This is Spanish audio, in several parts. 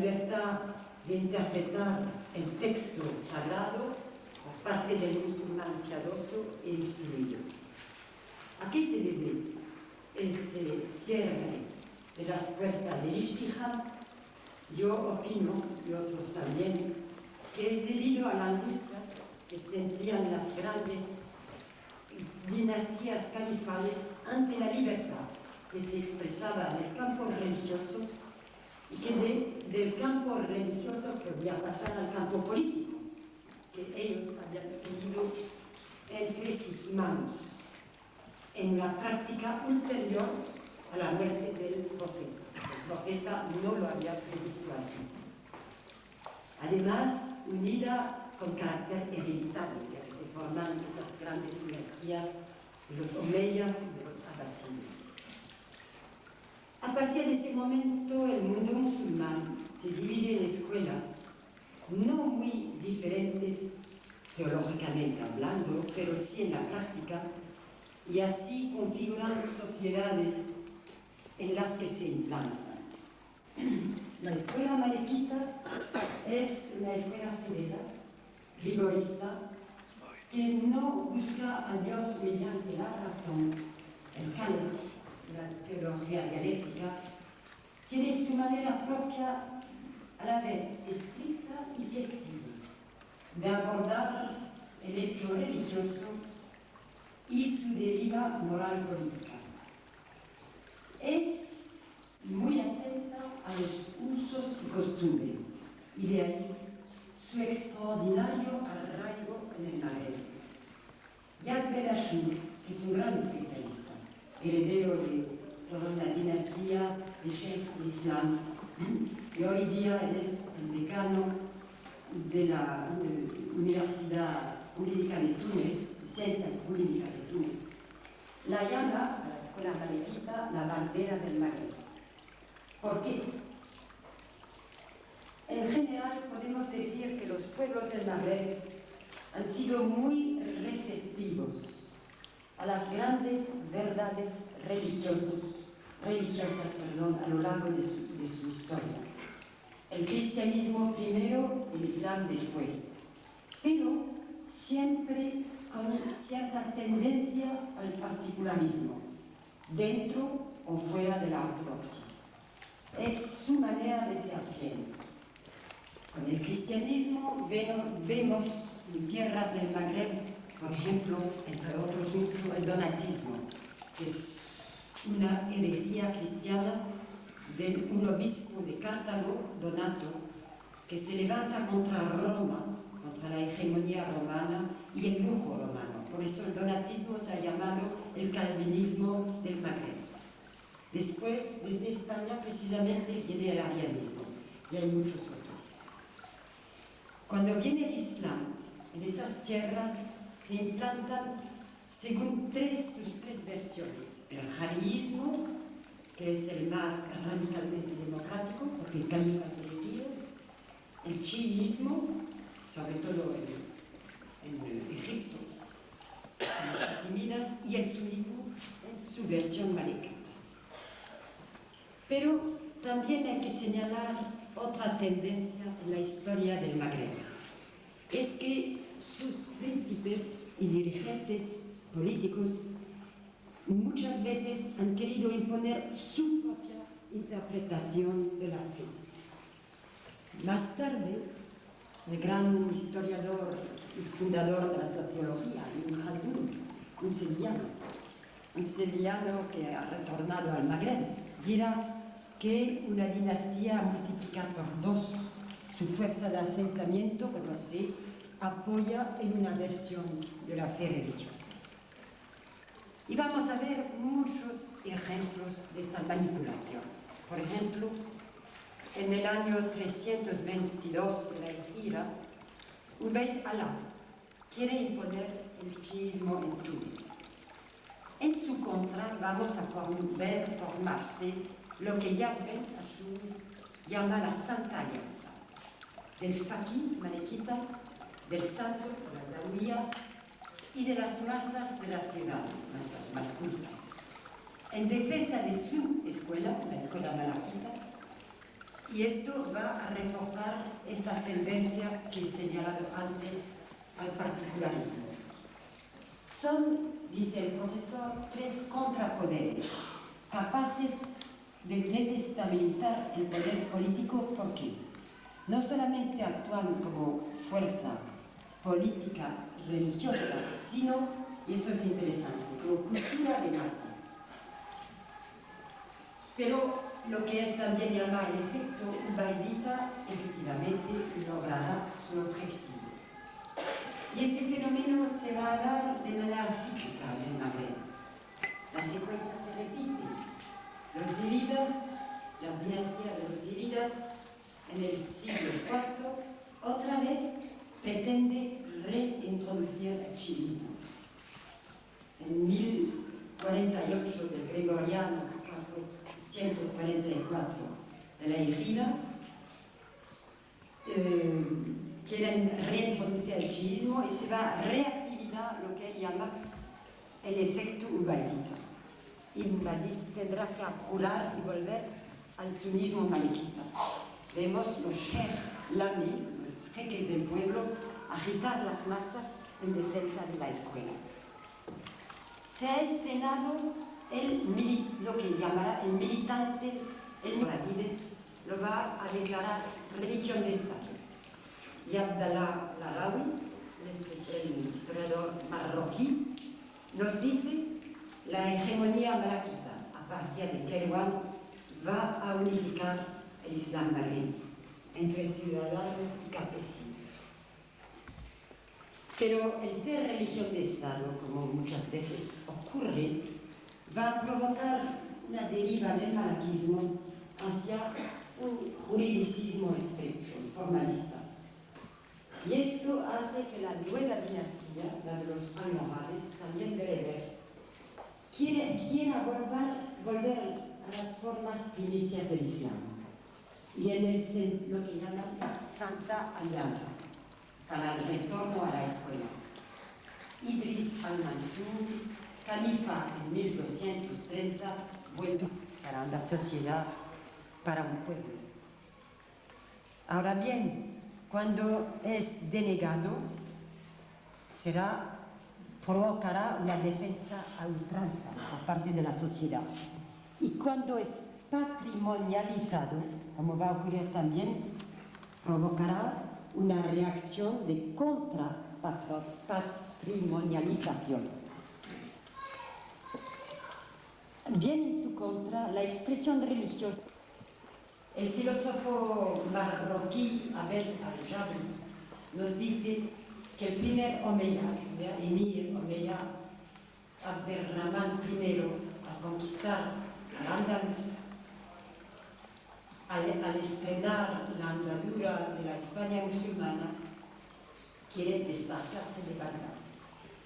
libertad de interpretar el texto sagrado por parte del musulmán piadoso e instruido. ¿A qué se debe ese cierre de las puertas del Ijtihad? Yo opino, y otros también, que es debido a las angustias que sentían las grandes dinastías califales ante la libertad que se expresaba en el campo religioso y que del campo religioso podía pasar al campo político, que ellos habían tenido entre sus manos en la práctica ulterior a la muerte del profeta. El profeta no lo había previsto así. Además, unida con carácter hereditario, que se forman esas grandes dinastías de los omeyas y de los abasides. A partir de ese momento, el mundo musulmán se divide en escuelas no muy diferentes teológicamente hablando, pero sí en la práctica, y así configuran sociedades en las que se implantan. La escuela malequita es una escuela severa, rigorista, que no busca a Dios mediante la razón, el canon, la teología dialéctica, tiene su manera propia, a la vez estricta y flexible, de abordar el hecho religioso y su deriva moral política. Es muy atenta a los usos y costumbres, y de ahí su extraordinario arraigo en el Magreb. Yad Ben Ashur, que es un gran especialista, heredero de toda la dinastía de Sheikh del Islam, y hoy día es el decano de la Universidad Jurídica de Túnez, Ciencias Jurídicas de Túnez, la llama, a la escuela malequita, la bandera del Magreb. ¿Por qué? En general podemos decir que los pueblos del Magreb han sido muy receptivos a las grandes verdades religiosas a lo largo de su historia. El cristianismo primero, el islam después, pero siempre con cierta tendencia al particularismo, dentro o fuera de la ortodoxia. Es su manera de ser fiel. Con el cristianismo vemos en tierras del Magreb, por ejemplo, entre otros mucho, el donatismo, que es una herejía cristiana de un obispo de Cartago, Donato, que se levanta contra Roma, contra la hegemonía romana y el lujo romano. Por eso el donatismo se ha llamado el calvinismo del Magreb. Después, desde España, precisamente, viene el arianismo, y hay muchos otros. Cuando viene el Islam, en esas tierras se implantan según sus tres versiones. El jariismo, que es el más radicalmente democrático, porque el califa es elegido. El chiismo, sobre todo en Egipto, en los fatimidas, y el sunismo en su versión malequita. Pero también hay que señalar otra tendencia en la historia del Magreb. Es que sus príncipes y dirigentes políticos muchas veces han querido imponer su propia interpretación de la fe. Más tarde, el gran historiador y fundador de la sociología, Ibn Khaldun, un sevillano que ha retornado al Magreb, dirá que una dinastía multiplica por 2 su fuerza de asentamiento cuando se apoya en una versión de la fe religiosa. Y vamos a ver muchos ejemplos de esta manipulación. Por ejemplo, en el año 322 de la Hijra, Ubayd Allah quiere imponer el chiismo en Túnez. En su contra vamos a ver formarse lo que Yad Ben Ashur llama la Santa Alianza, del faqih malequita, del santo, la zawiya, y de las masas de las ciudades, masas más cultas. En defensa de su escuela, la escuela malequita, Y esto va a reforzar esa tendencia que he señalado antes al particularismo. Son, dice el profesor, tres contrapoderes capaces de desestabilizar el poder político porque no solamente actúan como fuerza política religiosa, sino, y eso es interesante, como cultura de masas. Pero lo que él también llama el efecto ubaidita, efectivamente logrará su objetivo. Y ese fenómeno se va a dar de manera cíclica en el Magreb. La secuencia se repite. Los zíridas, las dinastías de los zíridas, en el siglo IV, otra vez pretende reintroducir el chiismo. En 1048 del Gregoriano, 144 de la Hijra, quieren reintroducir el chiismo y se va a reactivar lo que él llama el efecto ubaidita. Ibn Badis tendrá que apurar y volver al sunismo maliquita. Vemos los sheikh lami, los jeques del pueblo, agitar las masas en defensa de la escuela. Se ha escenado lo que llamará el militante, el Moradides, lo va a declarar religión de Estado. Y Abdallah Larawi, el historiador marroquí, nos dice la hegemonía malaquita a partir de Kairouan va a unificar el Islam magrebí entre ciudadanos y campesinos. Pero el ser religión de Estado, como muchas veces ocurre, va a provocar una deriva del malaquismo hacia un juridicismo estrecho, formalista. Y esto hace que la nueva dinastía, la de los almohades, también bereber, quiera volver a las formas primicias del Islam. Y en lo que llaman Santa Alianza, para el retorno a la escuela. Idris al-Mansur, califa en 1230, vuelve para una sociedad, para un pueblo. Ahora bien, cuando es denegado, provocará una defensa a ultranza por parte de la sociedad. Y cuando es patrimonializado, como va a ocurrir también, provocará una reacción de contrapatrimonialización. Bien en su contra, la expresión religiosa. El filósofo marroquí Abel al-Jabri nos dice que el primer emir Omeya, Abderramán I, al conquistar al-Ándalus, al estrenar la andadura de la España musulmana, quiere desmarcarse de Bagdad,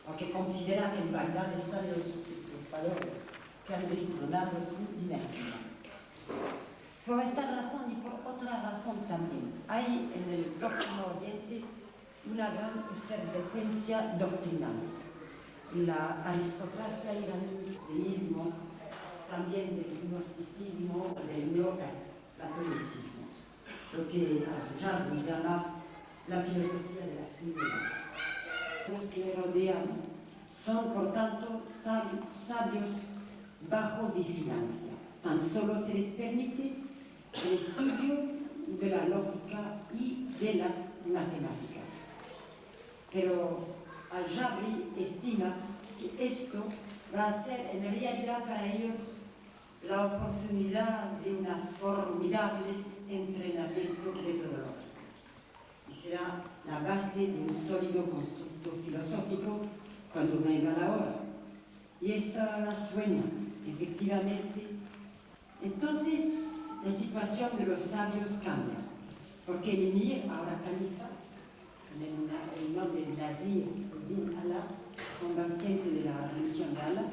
porque considera que en Bagdad están los usurpadores que han destronado su dinastía. Por esta razón y por otra razón también, hay en el Próximo Oriente una gran efervescencia doctrinal. La aristocracia iraní, el deísmo, también del gnosticismo, del neoplatonicismo, lo que al-Jabri llama la filosofía de las ideas. Los que me rodean son, por tanto, sabios bajo vigilancia. Tan solo se les permite el estudio de la lógica y de las matemáticas. Pero al-Jabri estima que esto va a ser en realidad para ellos la oportunidad de una formidable entrenamiento metodológico. Y será la base de un sólido constructo filosófico cuando venga la hora. Y esta sueña, efectivamente. Entonces, la situación de los sabios cambia, porque el emir, ahora califa, en el nombre de Nazir Din Allah, combatiente de la religión de Allah,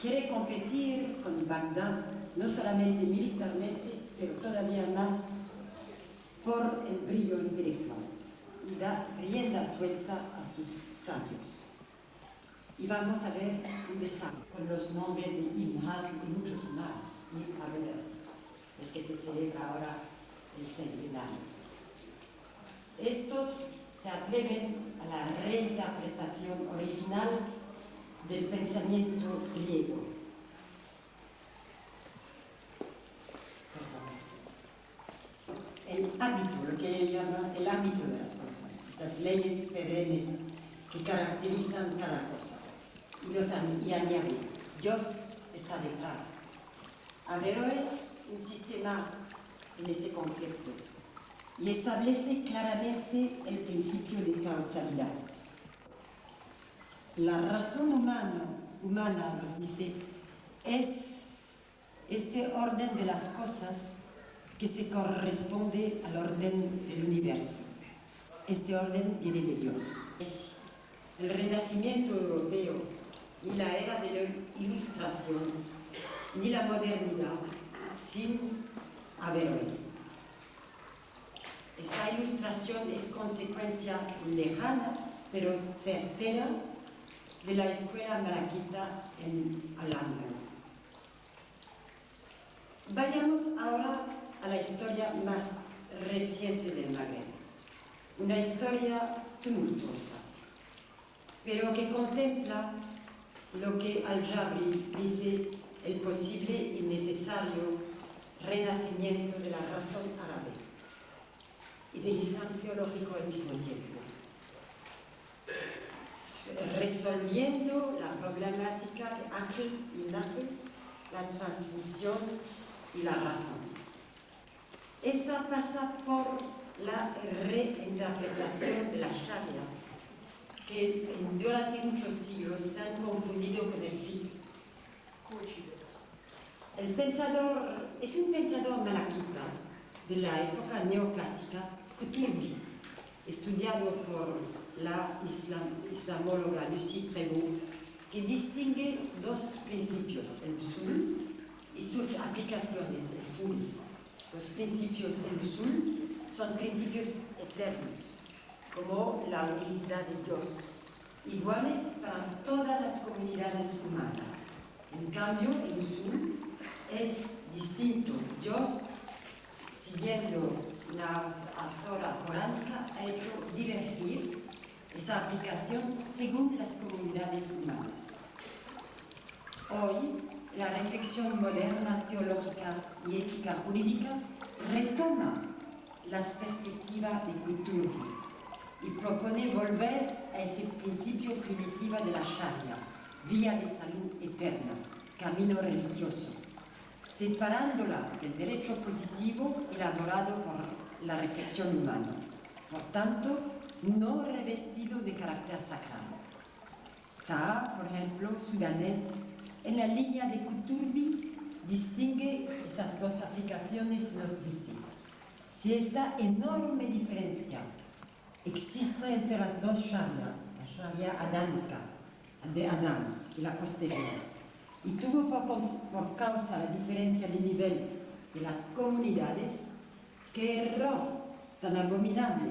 quiere competir con Bagdad, no solamente militarmente, pero todavía más por el brillo intelectual, y da rienda suelta a sus sabios. Y vamos a ver un desarrollo con los nombres de Ibn Hazm y muchos más, y a ver, el que se celebra ahora del centenario. Estos se atreven a la reinterpretación original del pensamiento griego. El hábito, lo que él llama el hábito de las cosas, estas leyes perennes que caracterizan cada cosa. Y añade, Dios está detrás. Averroes insiste más en ese concepto y establece claramente el principio de causalidad. La razón humana, nos dice, es este orden de las cosas que se corresponde al orden del universo. Este orden viene de Dios. El Renacimiento europeo, ni la era de la Ilustración, ni la modernidad, sin Averroes. Esta ilustración es consecuencia lejana, pero certera, de la escuela malaquita en Al-Andalus. Vayamos ahora a la historia más reciente del Magreb. Una historia tumultuosa, pero que contempla lo que Al-Jabri dice el posible y necesario renacimiento de la razón árabe y del Islam teológico al mismo tiempo, resolviendo la problemática de Aql y Naql, la transmisión y la razón. Esta pasa por la reinterpretación de la Sharia, que durante muchos siglos se han confundido con el fiqh. El pensador es un pensador malaquita de la época neoclásica, Kuturbi, estudiado por la islamóloga Lucie Prévost, que distingue dos principios, el usul y sus aplicaciones, el ful. Los principios del usul son principios eternos, como la unicidad de Dios, iguales para todas las comunidades humanas. En cambio, el usul es distinto. Dios, siguiendo la azora coránica, ha hecho divergir esa aplicación según las comunidades humanas. Hoy, la reflexión moderna teológica y ética jurídica retoma las perspectivas de Kuturbi y propone volver a ese principio primitivo de la Sharia, vía de salud eterna, camino religioso, separándola del derecho positivo elaborado por la reflexión humana, por tanto, no revestido de carácter sagrado. Taha, por ejemplo, sudanés, en la línea de Kuturbi, distingue esas dos aplicaciones y nos dice: si esta enorme diferencia existe entre las dos Sharia, la Sharia adánica de Adán y la posterior, y tuvo por causa la diferencia de nivel de las comunidades, qué error tan abominable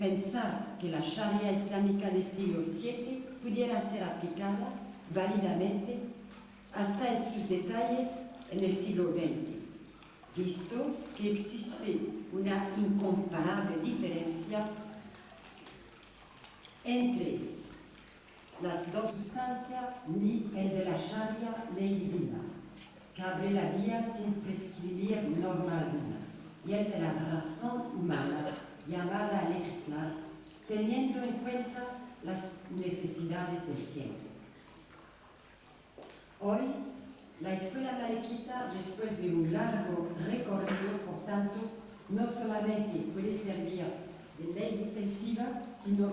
pensar que la Sharia islámica del siglo VII pudiera ser aplicada válidamente hasta en sus detalles en el siglo XX, visto que existe una incomparable diferencia entre las dos sustancias ni el de la Sharia ley divina, que abre la vía sin prescribir norma alguna, y el de la razón humana llamada a legislar, teniendo en cuenta las necesidades del tiempo. Hoy, la escuela malaquita, después de un largo recorrido, por tanto, no solamente puede servir de ley defensiva, sino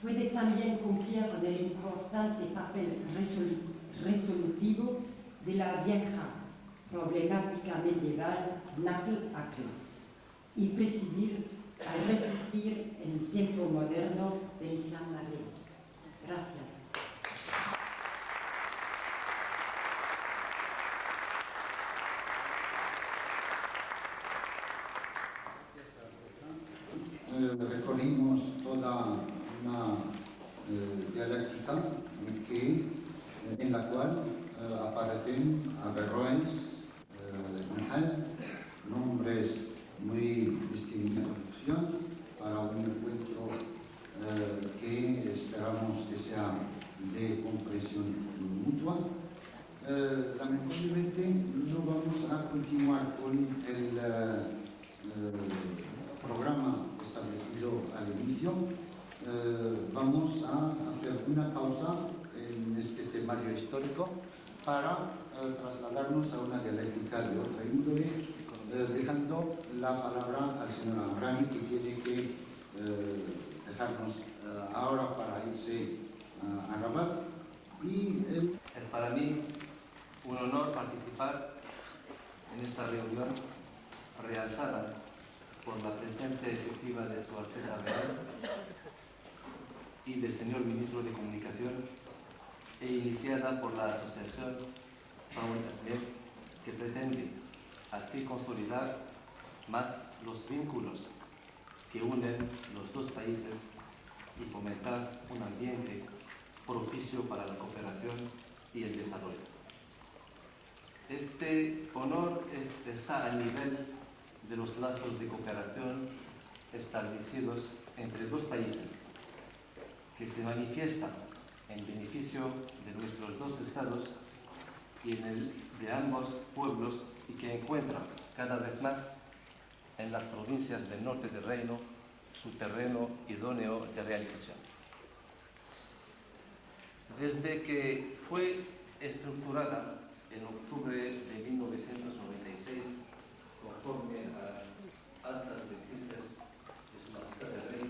puede también cumplir con el importante papel resolutivo de la vieja problemática medieval Naql-Aql y presidir al resurgir en el tiempo moderno del Islam magrebí. Gracias. Recorrimos toda una dialéctica en la cual aparecen Averroes, Ibn Hazm, nombres muy distinguida para un encuentro que esperamos que sea de comprensión mutua. Lamentablemente no vamos a continuar con el programa establecido al inicio. Vamos a hacer una pausa en este temario histórico para trasladarnos a una dialéctica de otra índole, dejando la palabra al señor Amrani, que tiene que dejarnos ahora para irse a Rabat. Es para mí un honor participar en esta reunión realzada por la presencia efectiva de Su Alteza Real y del señor Ministro de Comunicación, e iniciada por la Asociación Paul Asmed, que pretende así consolidar más los vínculos que unen los dos países y fomentar un ambiente propicio para la cooperación y el desarrollo. Este honor está al nivel de los lazos de cooperación establecidos entre dos países, que se manifiestan en beneficio de nuestros dos estados y en el de ambos pueblos, y que encuentran cada vez más en las provincias del norte del reino su terreno idóneo de realización. Desde que fue estructurada en octubre de 1996, conforme a las altas directrices de Su Majestad el Rey,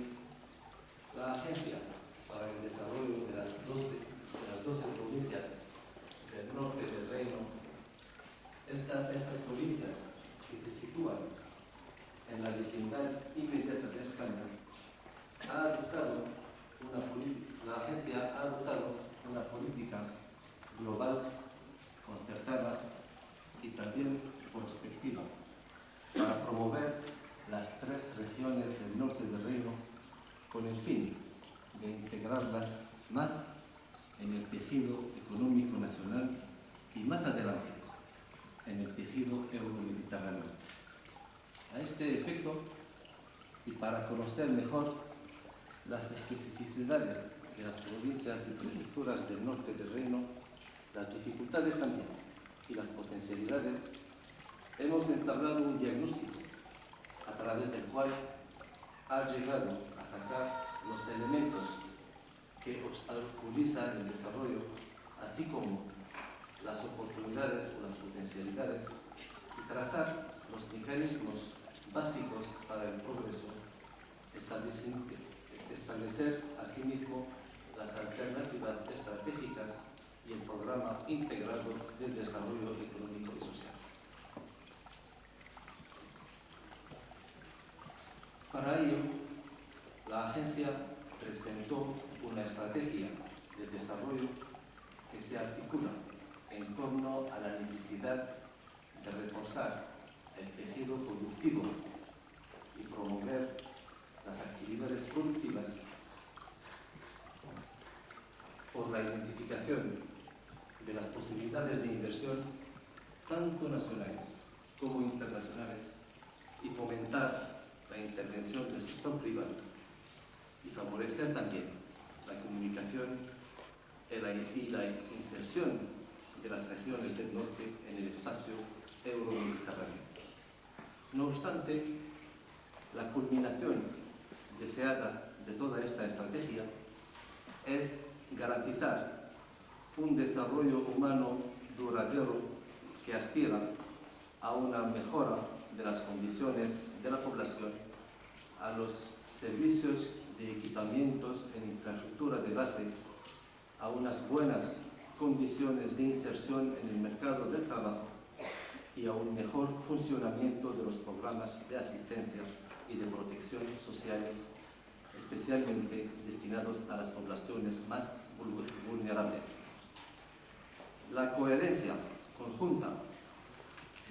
la Agencia para el Desarrollo de las 12 provincias del norte del reino, estas provincias que se sitúan en la vecindad inmediata de España, la agencia ha adoptado una política global, concertada y también prospectiva para promover las 3 regiones del norte del reino, con el fin de integrarlas más en el tejido económico nacional y más adelante en el tejido euromediterráneo. A este efecto, y para conocer mejor las especificidades de las provincias y prefecturas del norte del reino, las dificultades también y las potencialidades, hemos entablado un diagnóstico a través del cual ha llegado a sacar los elementos que obstaculizan el desarrollo, así como las oportunidades o las potencialidades, y trazar los mecanismos básicos para el progreso, establecer asimismo las alternativas estratégicas y el programa integrado de desarrollo económico y social. Para ello, la agencia presentó una estrategia de desarrollo que se articula en torno a la necesidad de reforzar el tejido productivo y promover las actividades productivas por la identificación de las posibilidades de inversión tanto nacionales como internacionales, y fomentar la intervención del sector privado y favorecer también la comunicación y la inserción de las regiones del norte en el espacio euromediterráneo. No obstante, la culminación deseada de toda esta estrategia es garantizar un desarrollo humano duradero que aspira a una mejora de las condiciones de la población, a los servicios de equipamientos en infraestructura de base, a unas buenas condiciones de inserción en el mercado del trabajo y a un mejor funcionamiento de los programas de asistencia y de protección sociales, especialmente destinados a las poblaciones más vulnerables. La coherencia conjunta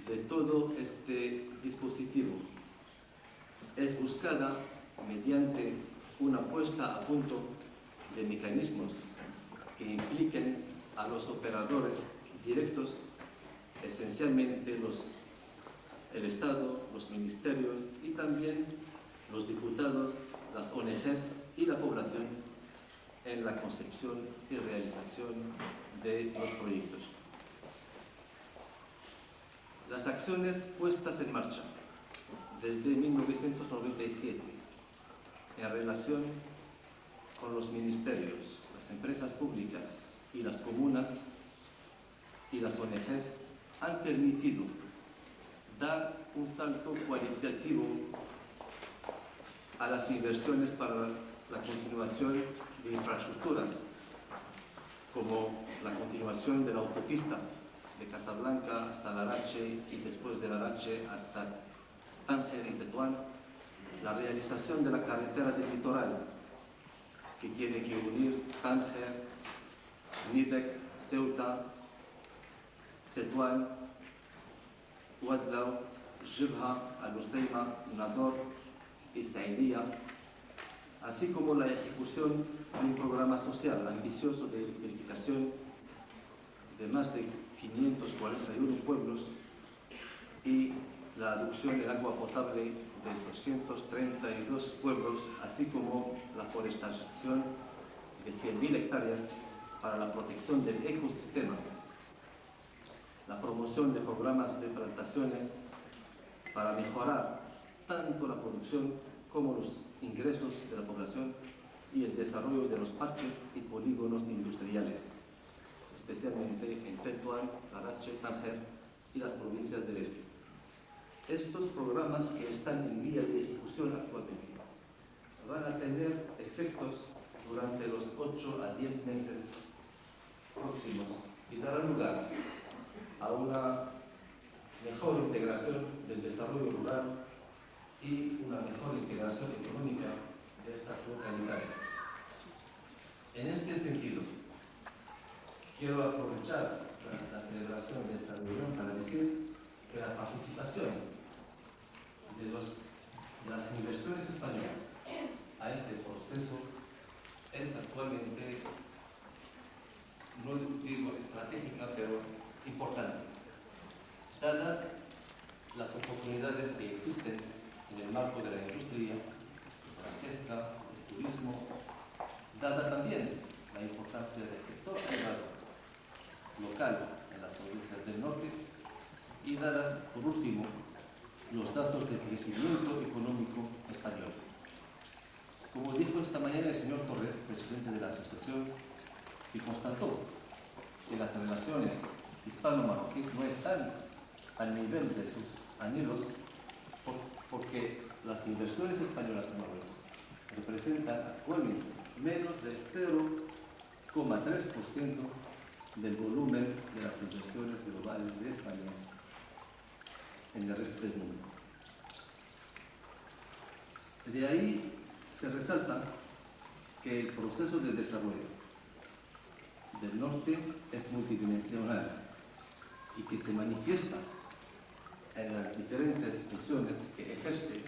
de todo este dispositivo es buscada mediante una puesta a punto de mecanismos que impliquen a los operadores directos, esencialmente los el Estado, los ministerios y también los diputados, las ONGs y la población en la concepción y realización de los proyectos. Las acciones puestas en marcha desde 1997 en relación con los ministerios, las empresas públicas y las comunas y las ONGs han permitido dar un salto cualitativo a las inversiones para la continuación de infraestructuras, como la continuación de la autopista de Casablanca hasta Larache y después de Larache hasta Tánger y Tetuán, la realización de la carretera del litoral, que tiene que unir Tánger, Nidec, Ceuta, Tetuán, Ouadlaou, Jibha, Al-Useima, Nador y Saidía, así como la ejecución de un programa social ambicioso de edificación de más de 541 pueblos y la adopción del agua potable de 232 pueblos, así como la forestación de 100.000 hectáreas para la protección del ecosistema, la promoción de programas de plantaciones para mejorar tanto la producción como los ingresos de la población y el desarrollo de los parques y polígonos industriales, especialmente en Tetuán, Larache, Tánger y las provincias del este. Estos programas que están en vía de ejecución actualmente van a tener efectos durante los 8 a 10 meses próximos y darán lugar a una mejor integración del desarrollo rural y una mejor integración económica de estas localidades. En este sentido, quiero aprovechar la celebración de esta reunión para decir que la participación de las inversiones españolas a este proceso es actualmente, no digo estratégica, pero importante, dadas las oportunidades que existen en el marco de la industria, de la pesca, del turismo, dada también la importancia del sector privado local en las provincias del norte y dadas, por último, los datos de crecimiento económico español. Como dijo esta mañana el señor Torres, presidente de la asociación, que constató que las relaciones hispano-marroquíes no están al nivel de sus anhelos porque las inversiones españolas en Marruecos representan actualmente menos del 0,3% del volumen de las inversiones globales de España en el resto del mundo. De ahí se resalta que el proceso de desarrollo del norte es multidimensional y que se manifiesta en las diferentes funciones que ejerce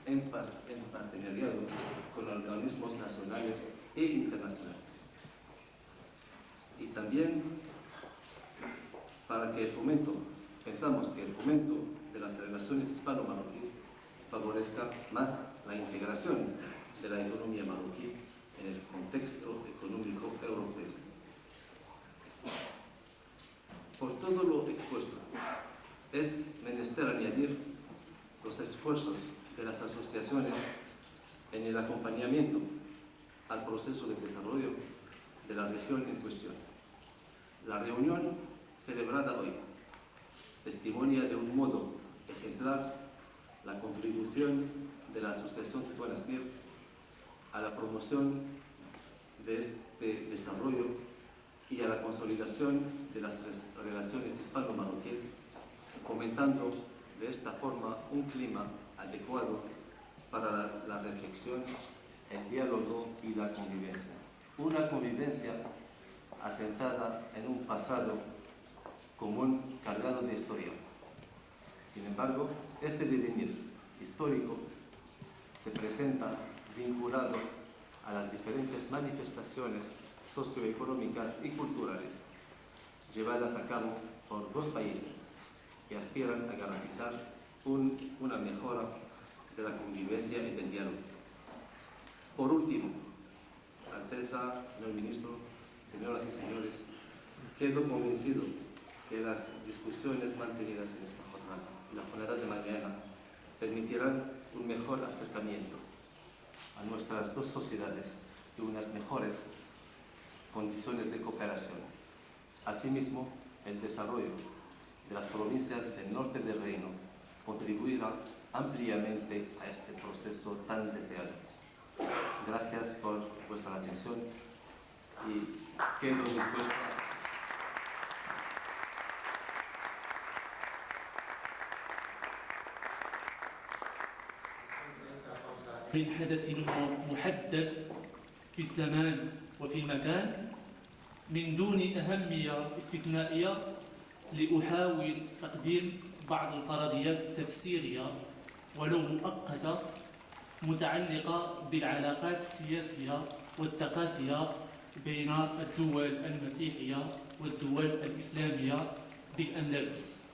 en partenariado con organismos nacionales e internacionales. Y también para que el fomento, pensamos que el fomento de las relaciones hispano-marroquíes favorezca más la integración de la economía marroquí en el contexto económico europeo. Por todo lo expuesto, es menester añadir los esfuerzos de las asociaciones en el acompañamiento al proceso de desarrollo de la región en cuestión. La reunión celebrada hoy testimonia de un modo ejemplar la contribución de la Asociación Tetuán Asmir a la promoción de este desarrollo y a la consolidación de las relaciones hispano-marroquíes, fomentando de esta forma un clima adecuado para la reflexión, el diálogo y la convivencia. Una convivencia asentada en un pasado común cargado de historia. Sin embargo, este devenir histórico se presenta vinculado a las diferentes manifestaciones socioeconómicas y culturales llevadas a cabo por dos países que aspiran a garantizar una mejora de la convivencia y del diálogo. Por último, Alteza, señor ministro, señoras y señores, quedo convencido que las discusiones mantenidas en esta jornada y la jornada de mañana permitirán un mejor acercamiento a nuestras dos sociedades y unas mejores condiciones de cooperación. Asimismo, el desarrollo de las provincias del norte del reino contribuirá ampliamente a este proceso tan deseado. Gracias por vuestra atención y quedo dispuesto من حدث محدد في الزمان وفي المكان من دون أهمية استثنائية لأحاول تقديم بعض الفرضيات التفسيرية ولو مؤقتة متعلقة بالعلاقات السياسية والثقافية بين الدول المسيحية والدول الإسلامية بالأندلس.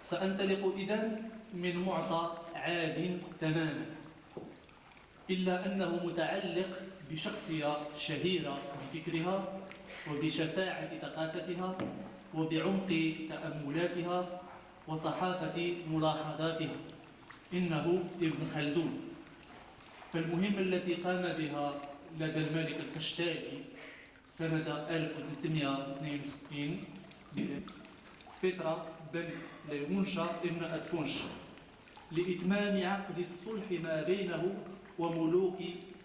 سأنطلق إذن من معطى عاد تماما، إلا أنه متعلق بشخصية شهيرة بفكرها وبشساعة ثقافتها وبعمق تأملاتها وصحافة ملاحظاتها. إنه ابن خلدون. فالمهمة التي قام بها لدى الملك القشتالي سنة 1362 فترة بن ليمونشا ابن أدفونشا لإتمام عقد الصلح ما بينه وملوك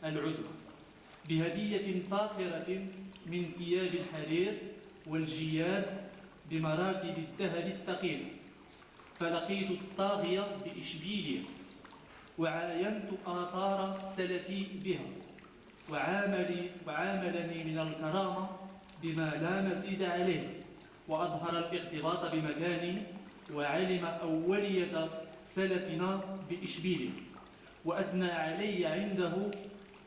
العدوى بهدية فاخرة من ثياب الحرير والجياد بمراكب الذهب الثقيلة. فلقيت الطاغية بإشبيلية وعاينت آثار سلفي بها وعاملني من الكرامة بما لا مزيد عليه، وأظهر الاغتباط بمكاني وعلم أولية سلفنا بإشبيلية، وأثنى علي عنده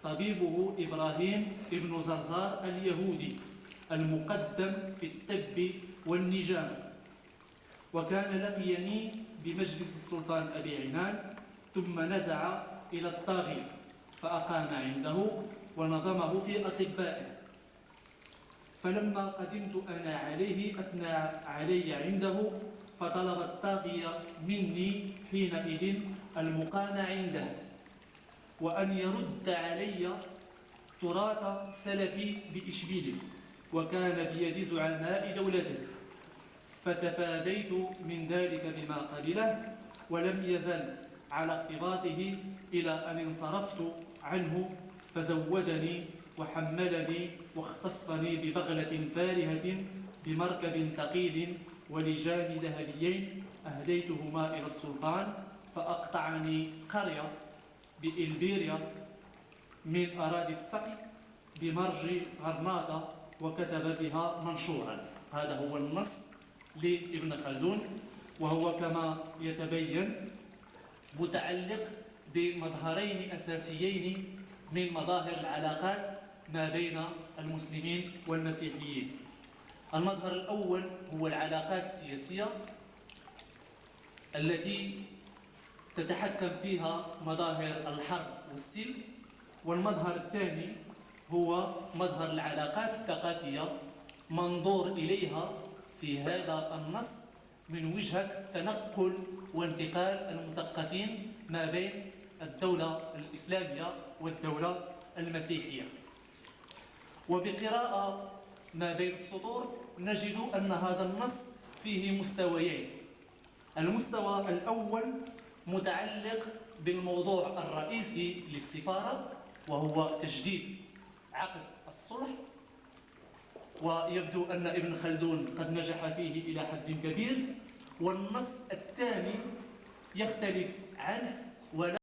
طبيبه إبراهيم ابن زرزار اليهودي المقدم في الطب والنجامة. وكان لقيني بمجلس السلطان أبي عنان ثم نزع إلى الطاغية فأقام عنده ونظمه في أطبائه. فلما قدمت أنا عليه أثنى علي عنده فطلب الطاغية مني حينئذ المقام عنده وأن يرد علي تراث سلفي بإشبيلية، وكان بيد زعماء دولته. فتفاديت من ذلك بما قبله ولم يزل على اقتباطه إلى أن انصرفت عنه فزودني وحملني واختصني ببغلة فارهة بمركب ثقيل ولجان ذهبيين أهديتهما إلى السلطان، فأقطعني قرية بإلبيريا من أراضي السقي بمرج غرناطة وكتب بها منشورا. هذا هو النص لابن خلدون، وهو كما يتبين متعلق بمظهرين أساسيين من مظاهر العلاقات ما بين المسلمين والمسيحيين. المظهر الأول هو العلاقات السياسية التي تتحكم فيها مظاهر الحرب والسلم، والمظهر الثاني هو مظهر العلاقات الثقافية منظور إليها في هذا النص من وجهة تنقل وانتقال المثقفين ما بين الدولة الإسلامية والدولة المسيحية. وبقراءة ما بين السطور نجد أن هذا النص فيه مستويين. المستوى الأول متعلق بالموضوع الرئيسي للسفارة وهو تجديد عقد الصلح، ويبدو أن ابن خلدون قد نجح فيه إلى حد كبير. والنص الثاني يختلف عنه ولا